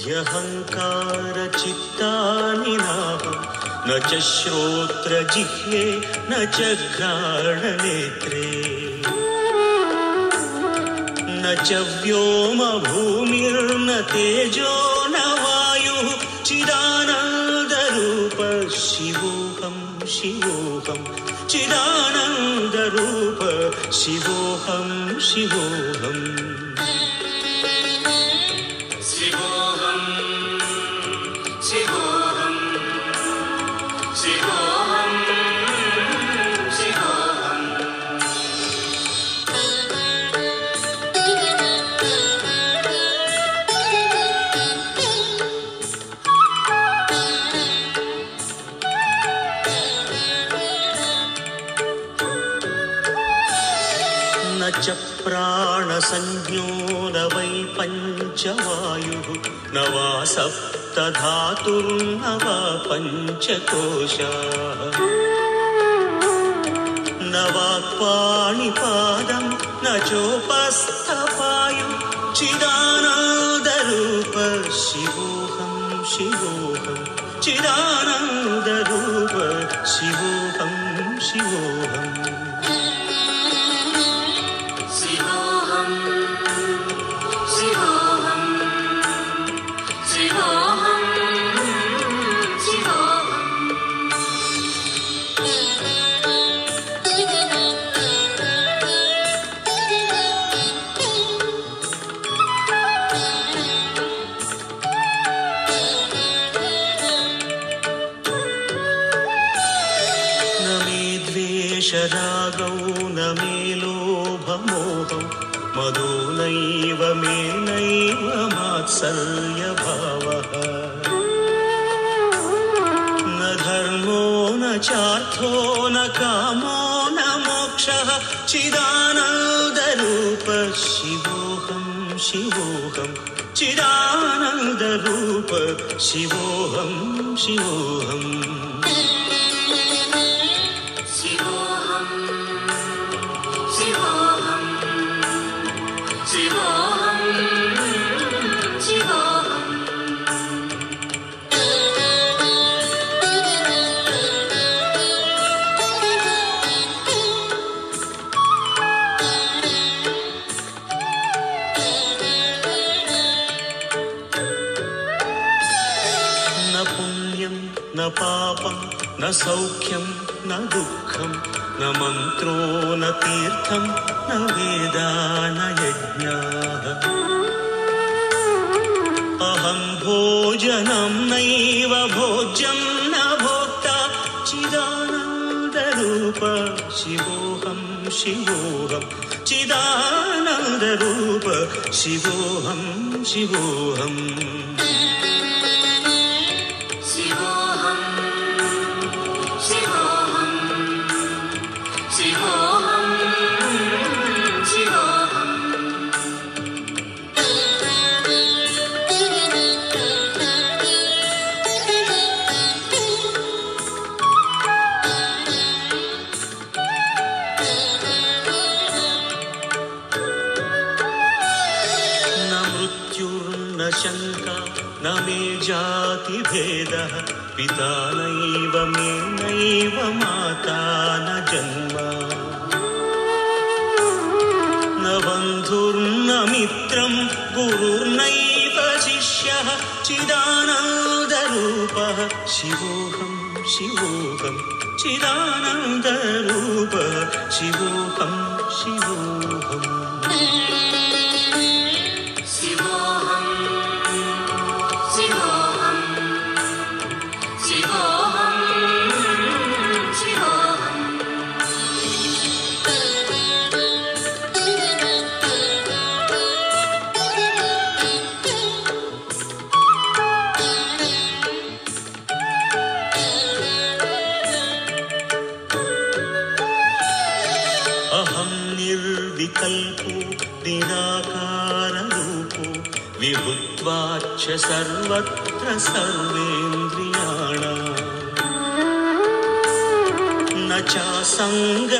बुद्ध्यहङ्कारचित्तानि नाहं न च श्रोत्रजिह्वे न च घ्राणनेत्रे न च व्योमभूमिर्न तेजो न वायुः चिदानन्दरूप शिवोऽहं शिवोऽहं चिदानन्दरूप शिवोऽहं शिवोऽहम् न च प्राणसंज्ञो न वै पञ्चवायुः न वा सप्तधातुर्न वा पञ्चकोशाः न वा पाणिपादं न चोपस्थपायुः चिदानन्दरूप शिवोऽहं शिवोऽहं चिदानन्दरूप शिवोऽहं शिवोऽहम् रागौ न मे लोभमोहौ मदो नैव मे नैव मात्सर्यभावः न धर्मो न चार्थो न कामो न मोक्षः चिदानन्दरूप शिवोऽहं शिवोऽहं चिदानन्दरूप शिवोऽहं शिवोऽहम् न पापं न सौख्यं न दुःखं न मन्त्रो न तीर्थं न वेदा न यज्ञाः अहं भोजनं नैव भोज्यं न भोक्ता चिदानन्दरूप शिवोऽहं शिवोऽहं चिदानन्दरूप शिवोऽहं शिवोऽहम् न शङ्का न मे जातिभेदः पिता नैव मे नैव माता न जन्म न बन्धुर्न मित्रं गुरुर्नैव शिष्यः चिदानन्दरूपः शिवोऽहं शिवोऽहं चिदानन्दरूप शिवोऽहं शिवोऽहम् अहं निर्विकल्पो निराकाररूपो विभुत्वाच्च सर्वत्र सर्वेन्द्रियाणां न चासङ्ग